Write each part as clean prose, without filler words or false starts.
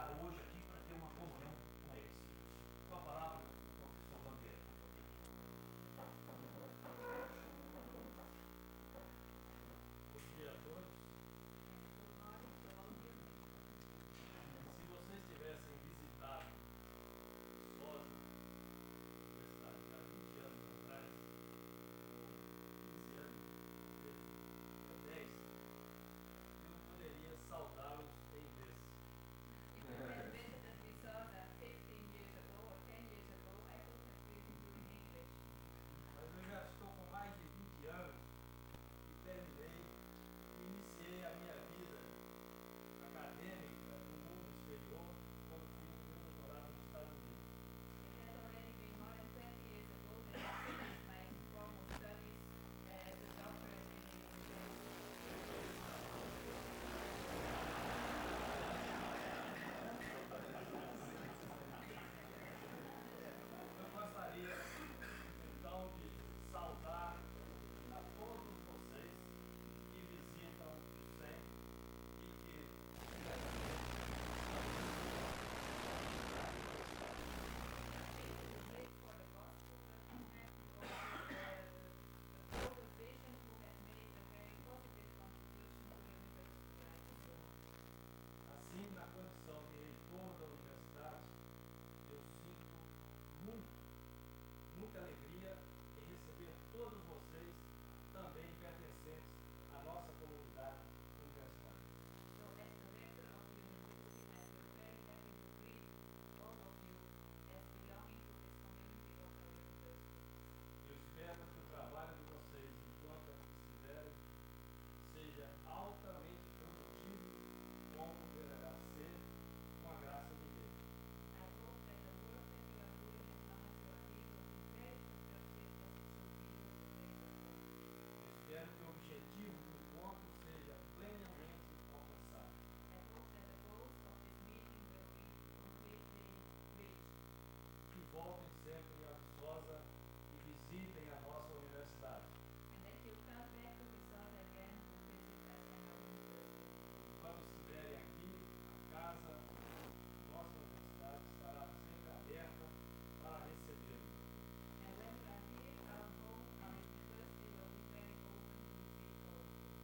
estar hoje aqui para ter uma comunhão com eles. Com a palavra, o professor Bandeira. Bom dia a todos. Se vocês tivessem visitado Sosa, Universidade, há 20 anos atrás, ou 15 anos, ou 10, eu poderia saudá-los em vez. If you had visited Visosa 15 years ago or 10 years ago, I would have greeted you in English. Mas eu já estou com mais de 20 anos e iniciei a minha vida acadêmica no mundo exterior quando fiz o meu doutorado nos Estados Unidos. It has already been more than 20 years ago that I finished my formal studies as a doctorate in the United Eu gostaria então de saudar a todos vocês que visitam sempre e que States for the gospel, but for the vision who has made a very positive contribution to the University of Arizona. assim na condição de reitor da universidade, eu sinto muita alegria em receber todos vocês também pertencentes à nossa comunidade universitária. So as the rector of the university, I feel very happy to greet all of you as belonging to this community of our university. Eu espero que o trabalho de vocês, enquanto aqui estiverem, seja altamente produtivo, como deverá ser, com a graça de Deus. I hope that the work that you are doing as long as you are here will be very productive as it should be with the grace of God. Eu espero que o objetivo do encontro seja plenamente alcançado. I hope that the goals of this meeting will be completely reached. Que voltem sempre a Viçosa e visitem a nossa universidade. And that you come back to Visosa again to visit us and our university. Quando estiverem aqui, a casa, nossa universidade estará sempre aberta para recebê-los. And when you are here, our home, our university will be very open to receive all of you.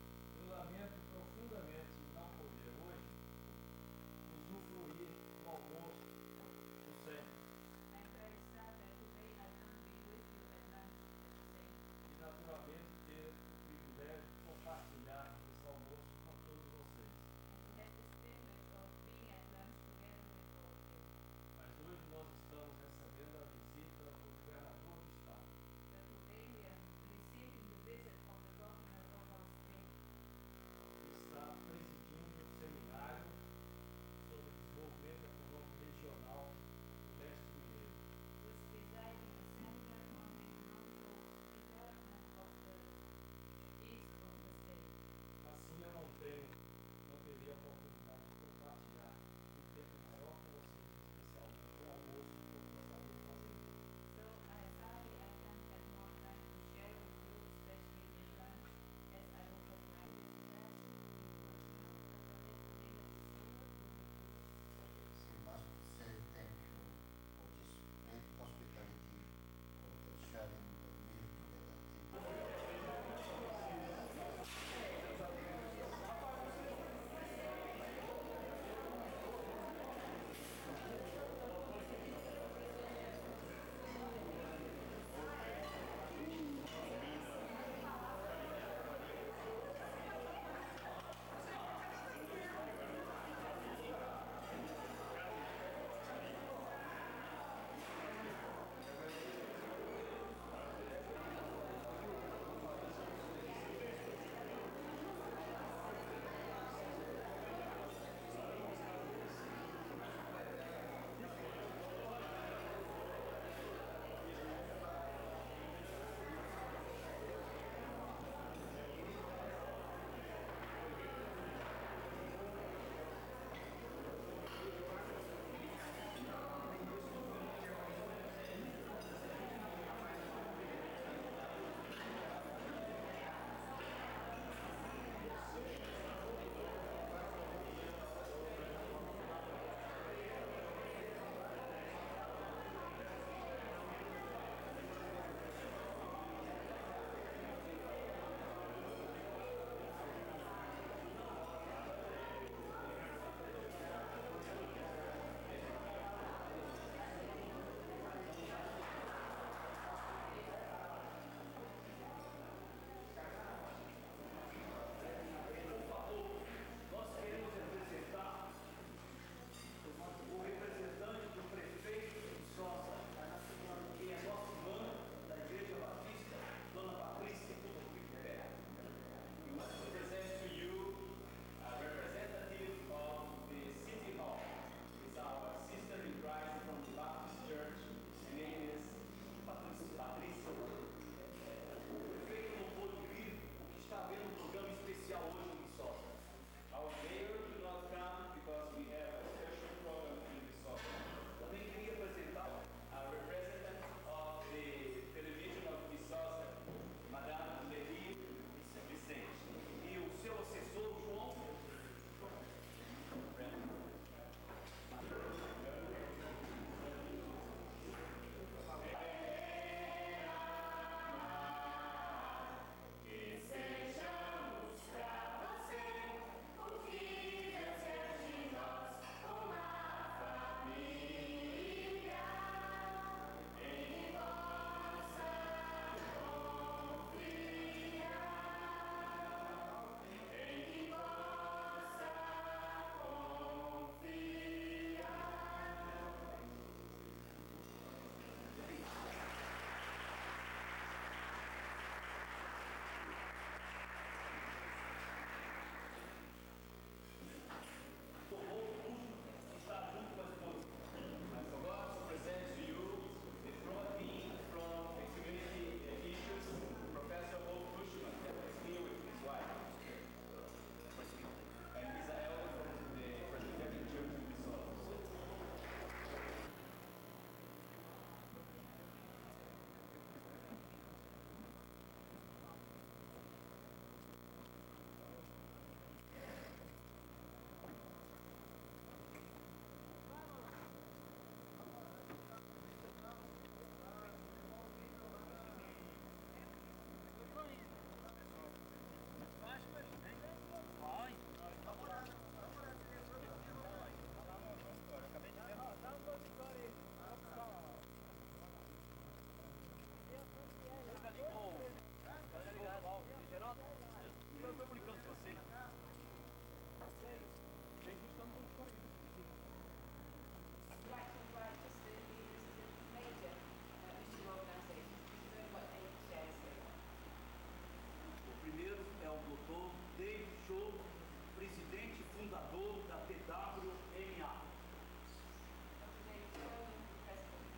estou brincando com você. Sério. Gente, estamos no correio. Right to right to see is a major issue organization. This is what AHA say. O primeiro é o Dr. Dave Shaw, presidente e fundador da TWMA. Dr. David Shaw, president.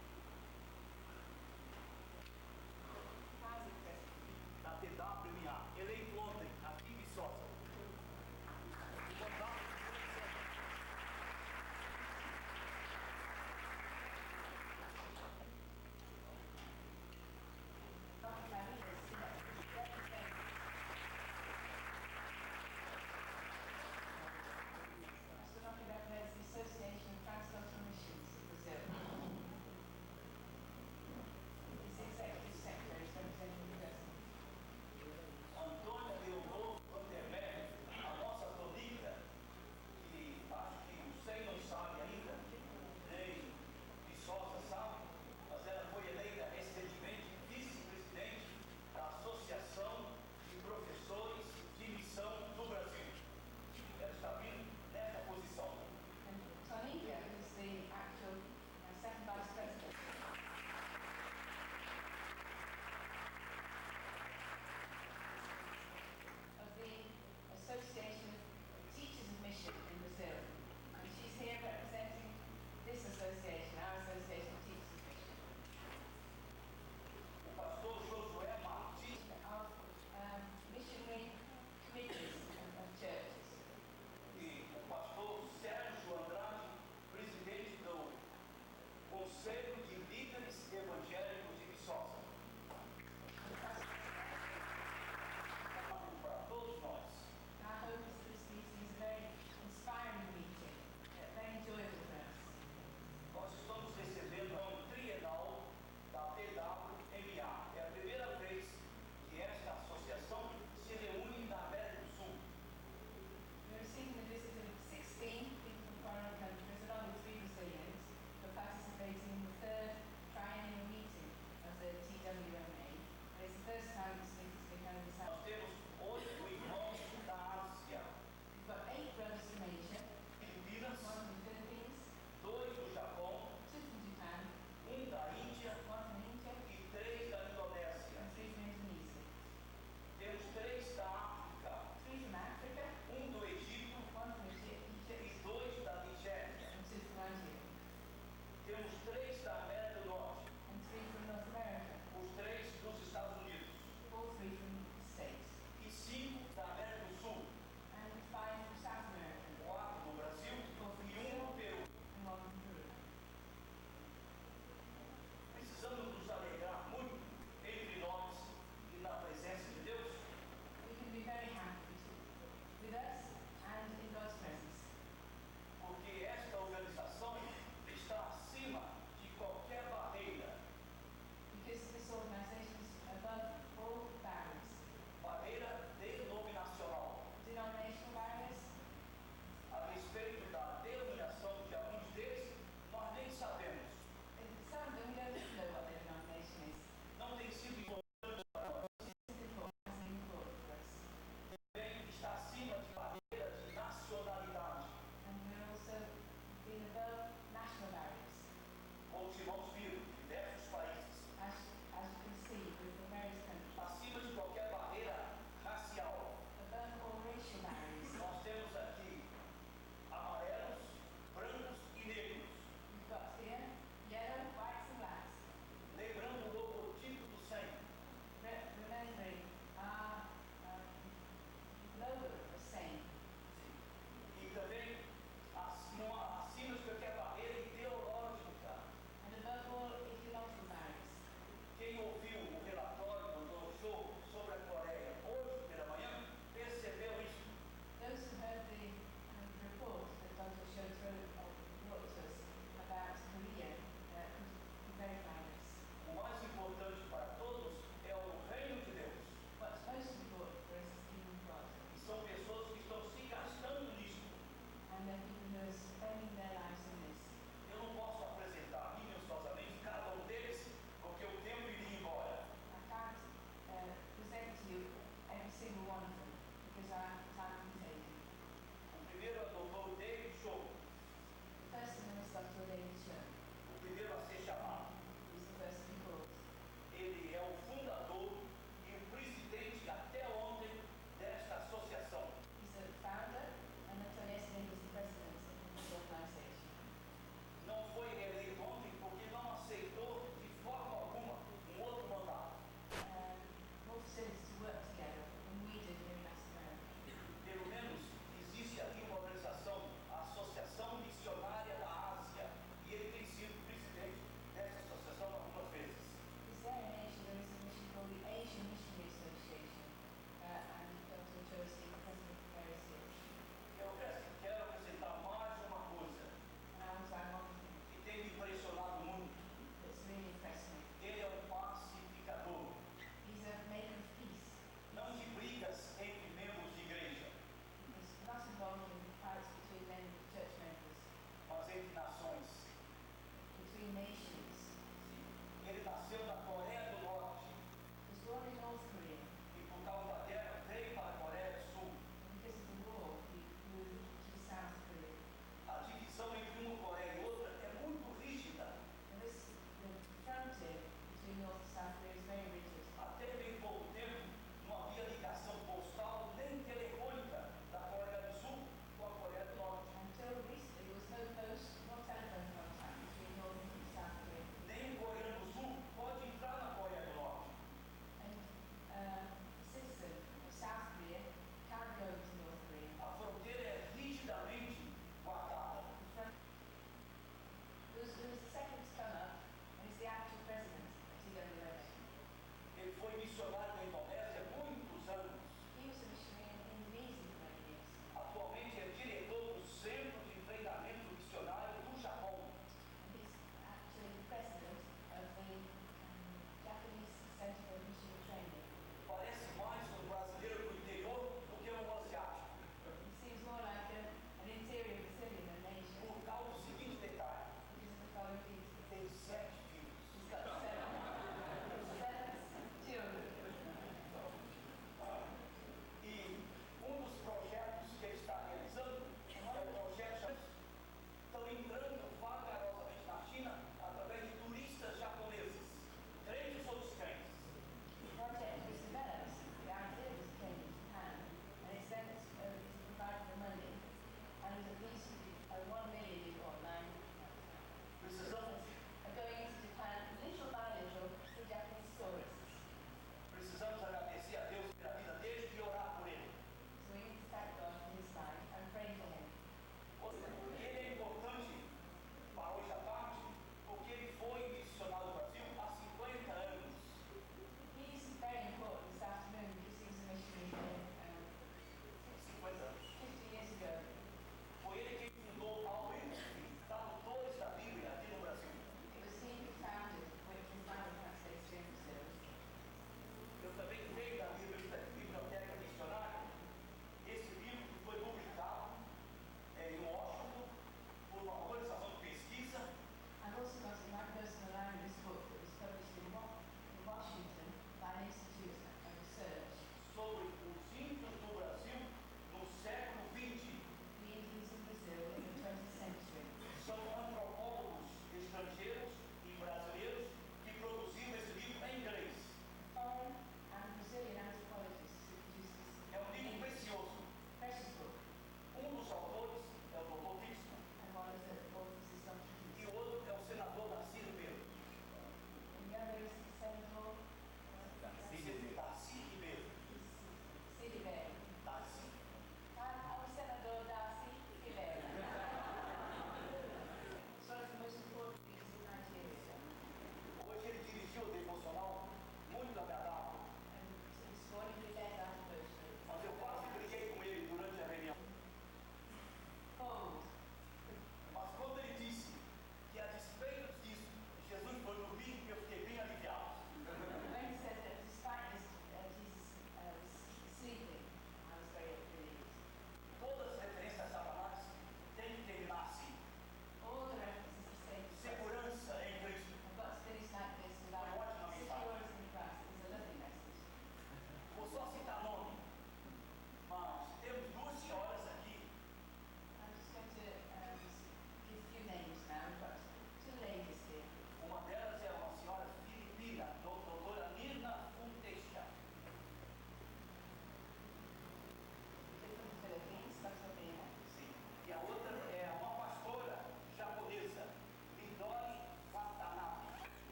Quase president. Da TWMA, eleito ontem, aqui em Viçosa.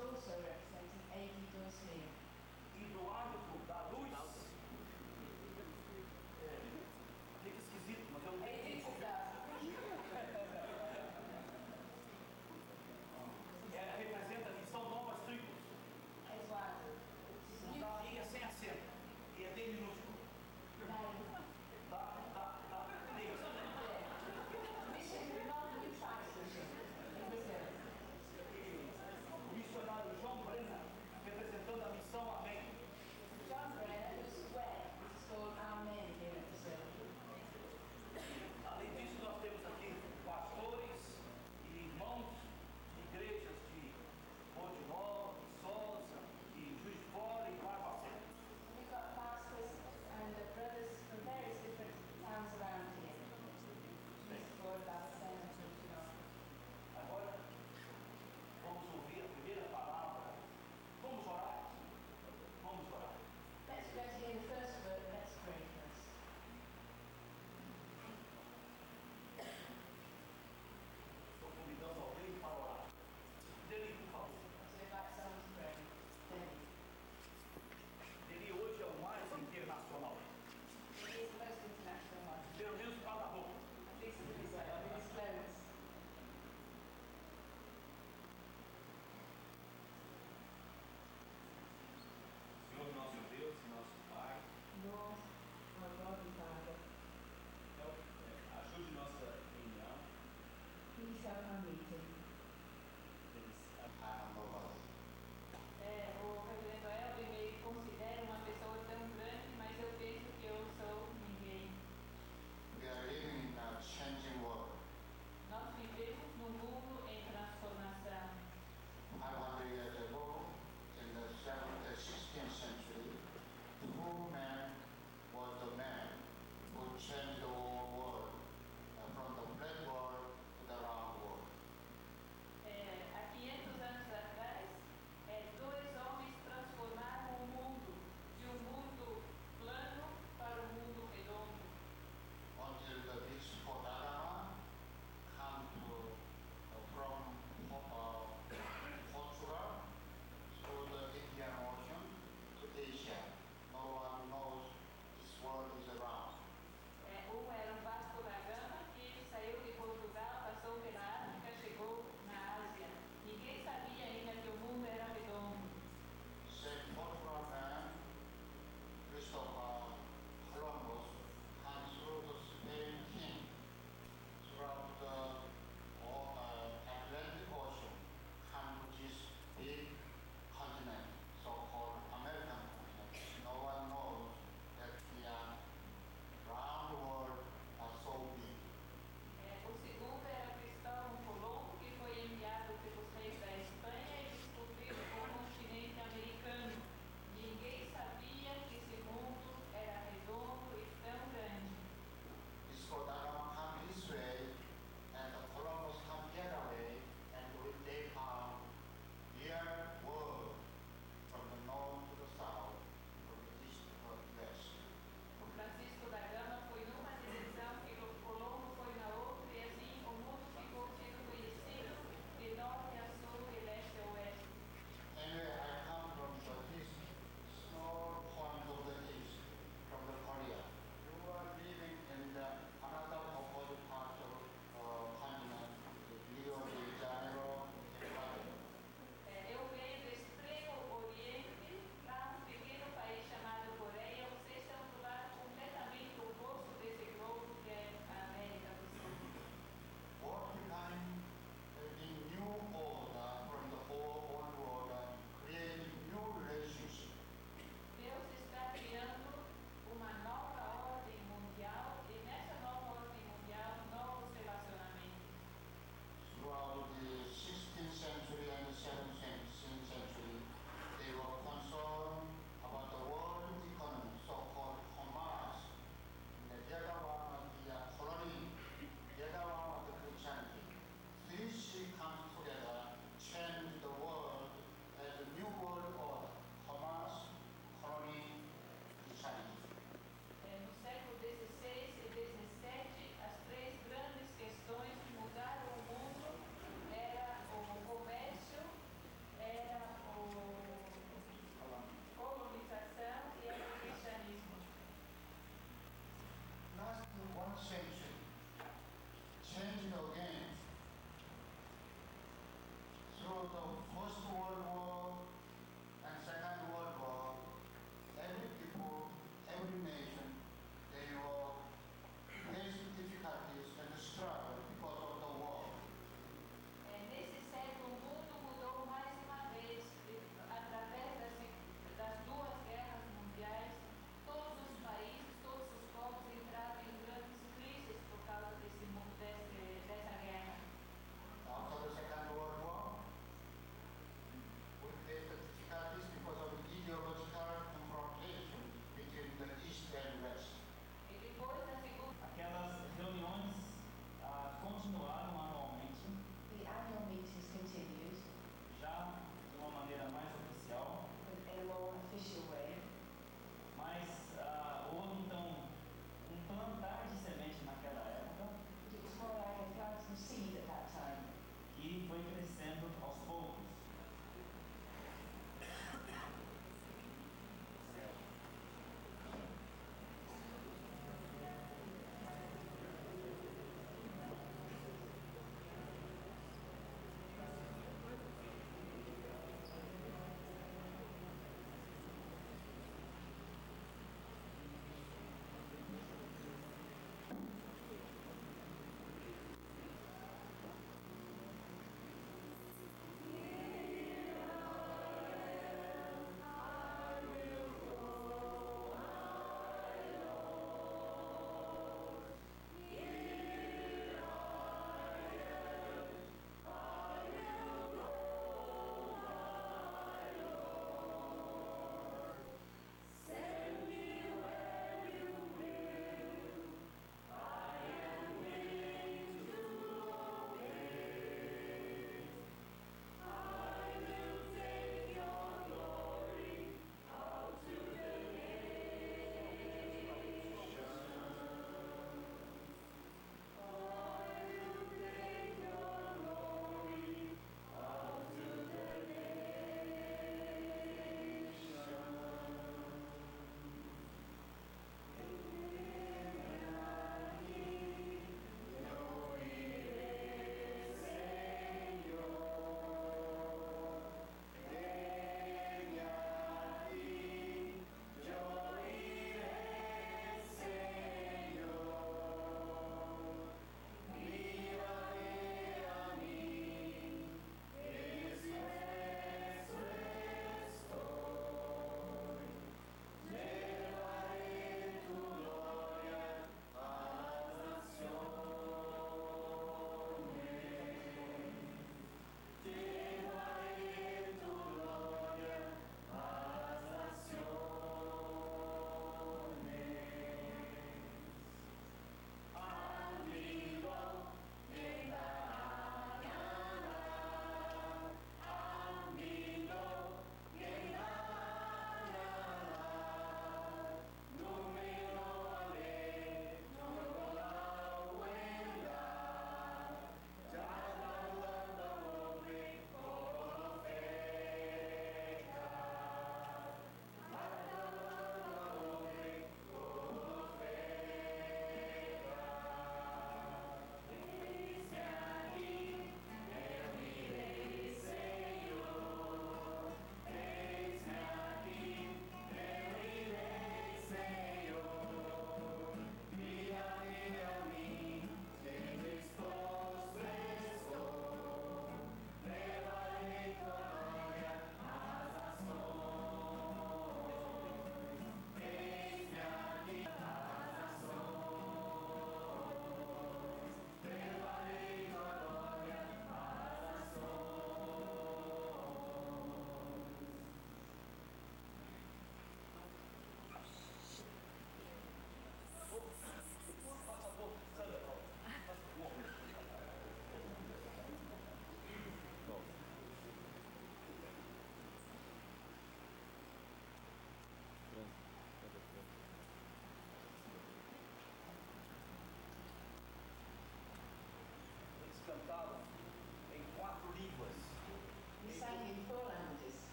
also representing A.D. Dorsey. E do lado da luz, fica esquisito, mas eu não It tenho is como. Representa que são novas tribos. Exato. E é sem acento. E é D minúsculo. O missionário João Brennan, representando a missão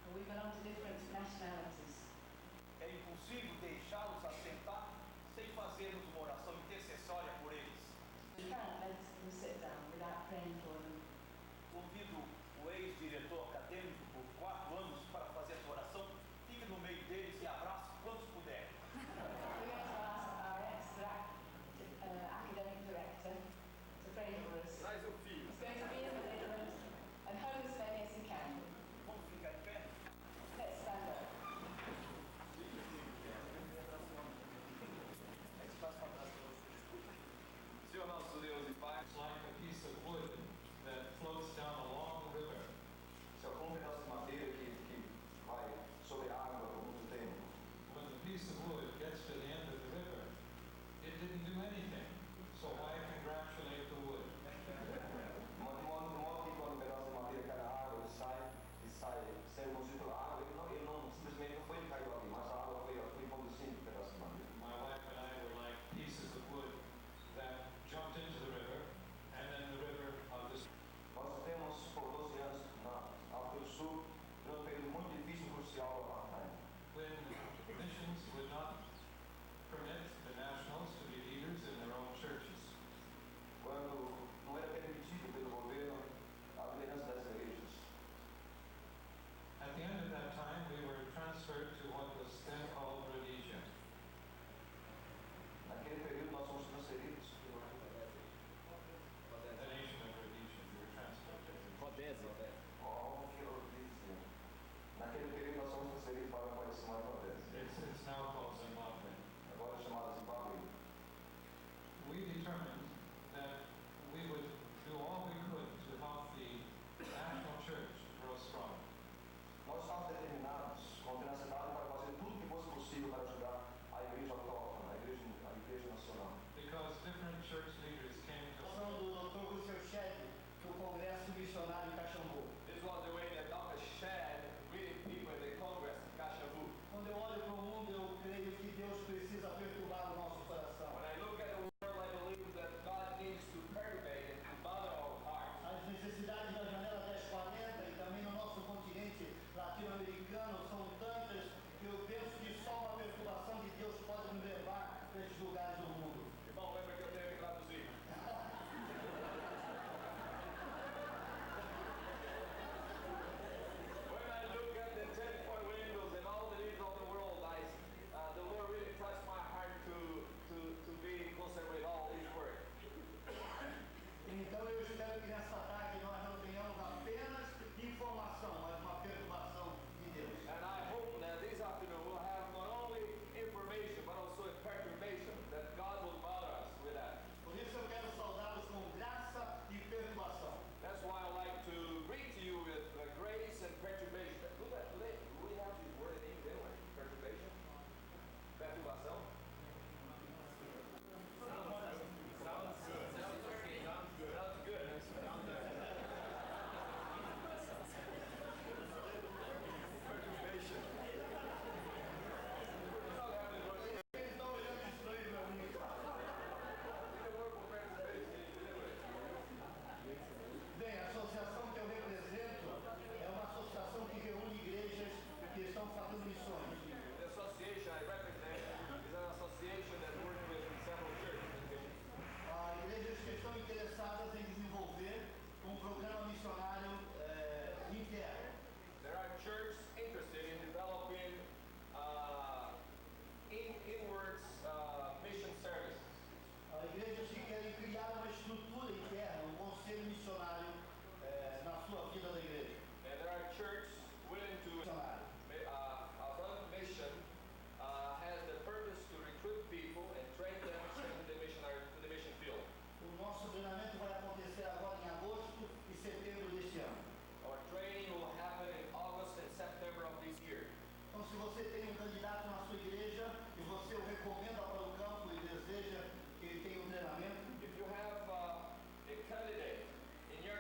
for we belong to different nationalities. É impossível deixá-los assentar sem fazermos uma oração intercessória por eles. We can't let them sit down without praying for them. Convido o ex-diretor acadêmico por 4 anos para fazer essa oração. Fique no meio deles e abrace quantos puder. We're going to ask our academic director to pray for us. Traz o filho. He's going to be in the middle and hug as many as he can. Vamos ficar em pé? Let's stand up. Senhor nosso Deus e Pai, It's like a piece of wood that floats down a long river. Isso é como um pedaço de madeira que vai sobre a água por muito tempo. When the piece of wood gets to the end of the river, it didn't do anything. So why congratulate the wood? De modo que quando o pedaço de madeira cai na água, ele sai sendo conduzido pela água, ele não simplesmente não foi caído ali, mas a água foi conduzindo o pedaço de madeira. My wife and I were like pieces of wood that jumped into the river, and then the river of this. Nós temos por 12 anos na África do Sul, durante um período muito difícil e crucial do apartheid. When missions would not permit the nationals to be leaders in their own churches. Quando não era permitido pelo governo a liderança das igrejas. At the end of that time, we were transferred to what was then called Rhodesia. Naquele período nós fomos transferidos. The nation of Rhodesia, we were transferred to. Rodésia. Naquele período nós fomos transferidos para o país chamado Rodésia. It's now called Zimbabwe. Agora é chamado Zimbábue. We determined that we would do all we could to help the national church grow strong. Nós estávamos determinados, com tenacidade, para fazer tudo o que fosse possível para ajudar a igreja autóctona, a igreja nacional. Because different church leaders came to us. Do Dr. Russell Shedd, do Congresso Missionário em Caxambu. This was the way that Dr. Shedd greeted people in the Congress in Caxambu. Quando eu olho para o mundo, eu creio que Deus precisa perturbar o nosso coração. When I look at the world, I believe that God needs to perturbate and bother our hearts. As necessidades da janela 1040 e também no nosso continente latino-americano são tantas que eu penso que só uma perturbação de Deus pode nos levar para esses lugares do mundo. Irmão, lembra que eu tenho que traduzir. When I look at the 10-foot windows and all the needs of the world, the Lord really touched my heart to be concerned with all His word. Então eu espero que nessa tarde nós não tenhamos apenas informação, mas uma perturbação de Deus. And I hope that this afternoon we'll have not only information but also a perturbation, that God will bother us with that. Por isso eu quero saudá-los com graça e perturbação. That's why I like to read to you with grace and perturbation. Do we have this word in English anyway? Perturbation? Perturbação? Sounds good. Perturbation. We don't have the word. Eles estão olhando estranho para mim. The word for perturbation is anyway. Bem, a associação que eu represento é uma associação que reúne igrejas que estão fazendo missões. The association I represent is an association that works with several churches. Igrejas que estão interessadas em desenvolver um programa missionário interno. There are churches interested in developing inwards mission services. Igrejas que querem criar uma estrutura interna, um conselho missionário na sua vida da igreja. And there are churches willing to Missionário. run mission has the purpose to recruit people and train them to the mission field. O nosso treinamento vai acontecer agora em agosto e setembro deste ano. Our training will happen in August and September of this year. Então, se você tem um candidato na sua igreja e você o recomenda para o campo e deseja que ele tenha um treinamento, If you have a candidate in your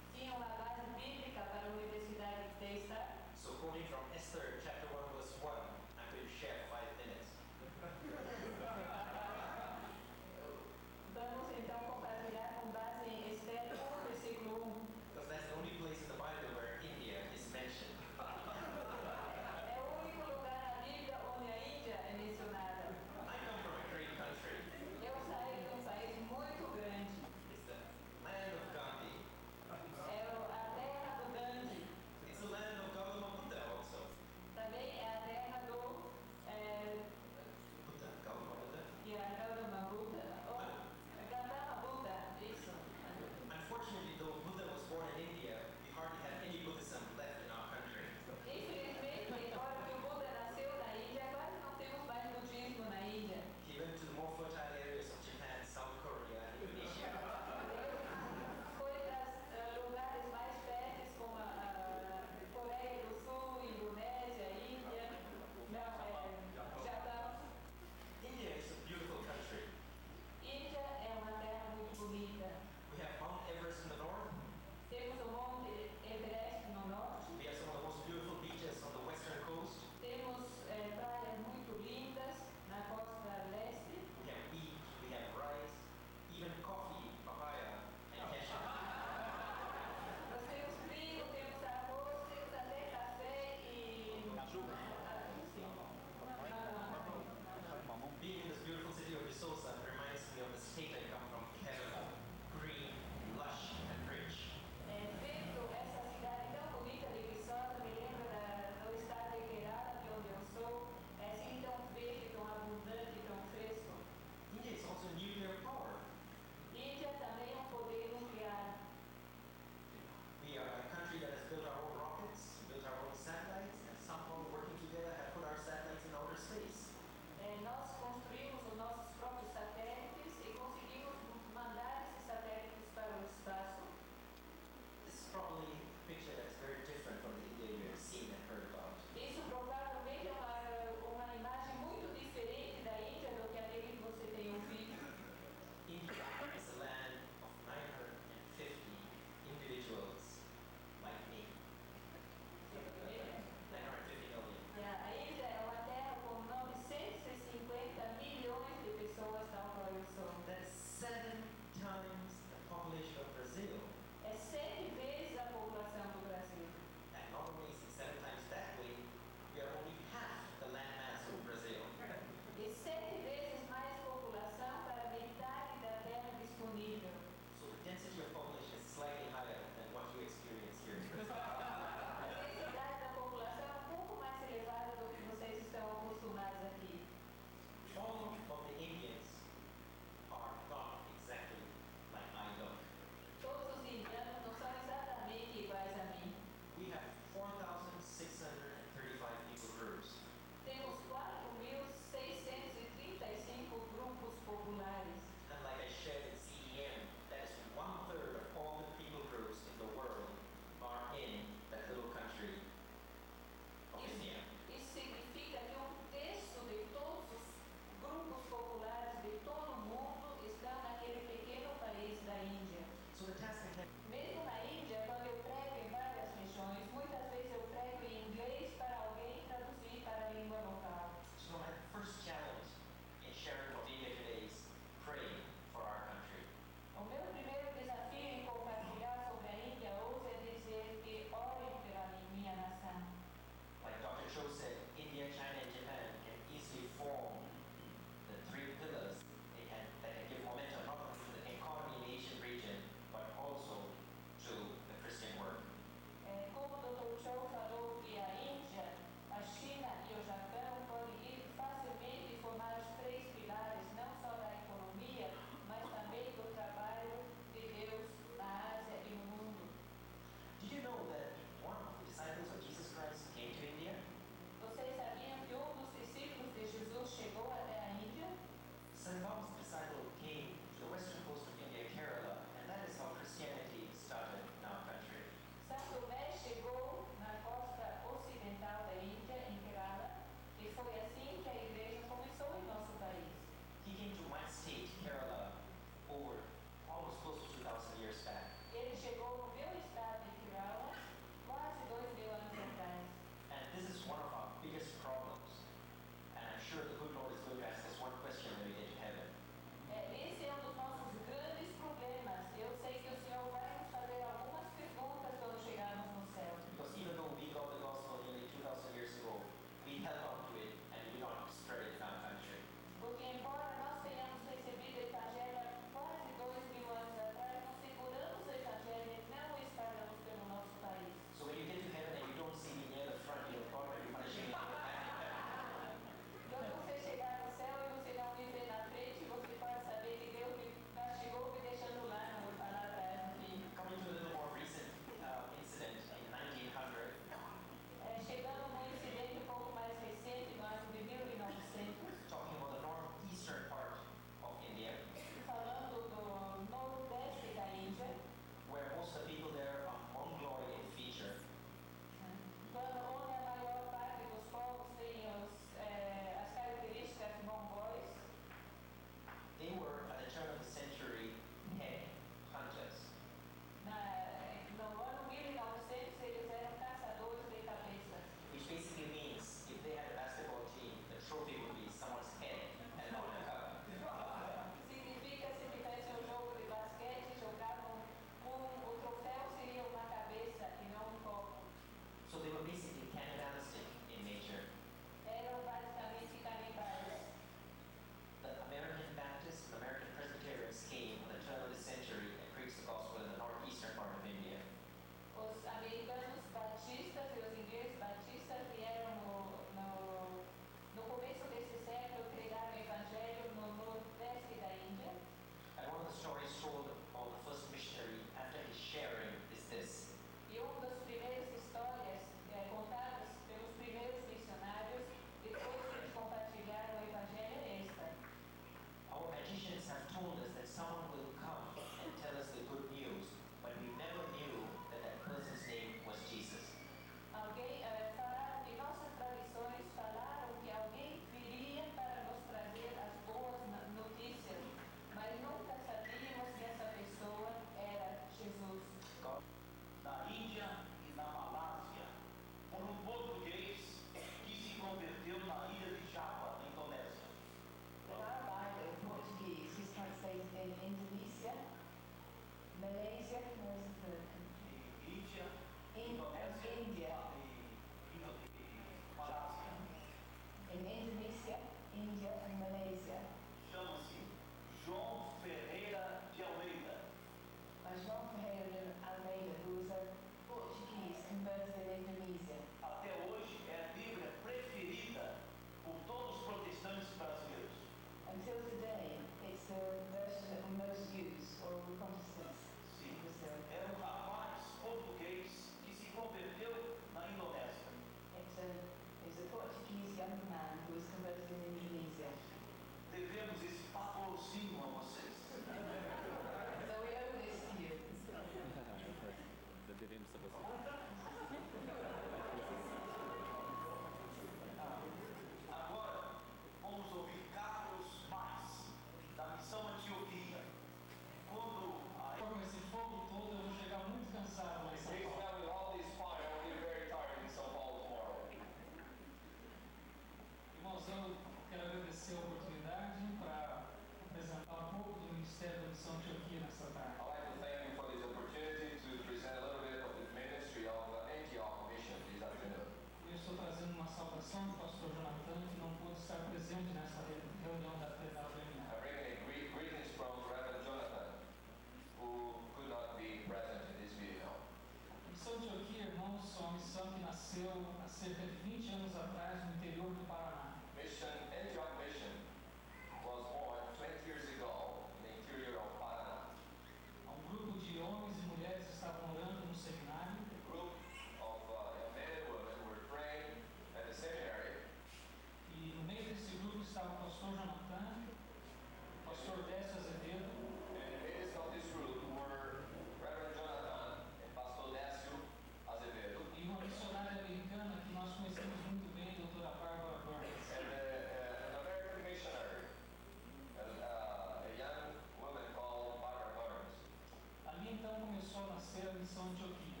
ser a missão Antioquia.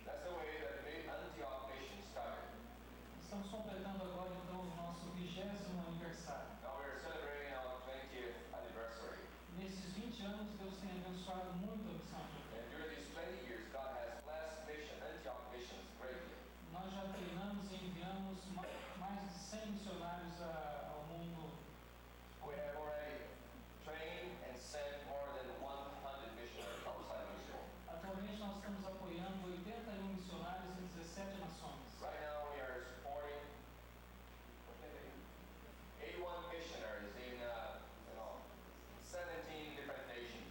That's the way that Antioch mission started. Estamos completando agora então o nosso 20º aniversário. Now we're celebrating our 20th anniversary. Nesses 20 anos, Deus tem abençoado muito a missão Antioquia. And during these 20 years, God has blessed Antioch missions greatly. Nós já treinamos e enviamos mais de 100 missionários ao mundo. We have already trained and sent more than 100 missionaries outside of Israel. Atualmente nós estamos apoiando 81 missionários em 17 nações. Right now we are supporting 81 missionaries in 17 different nations.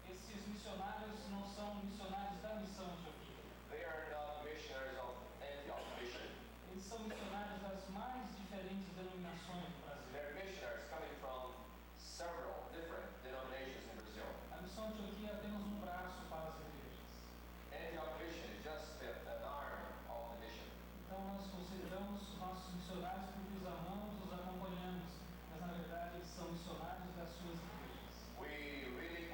Esses missionários não são missionários da missão Antioquia. They are not missionaries of Antioch mission. Eles são missionários das mais diferentes denominações do Brasil. They're missionaries coming from several different denominations in Brazil. A missão Antioquia é apenas um braço para as igrejas. Antioch mission is just an arm of the mission. Então nós consideramos nossos missionários porque os amamos, os acompanhamos, mas na verdade eles são missionários das suas igrejas. We really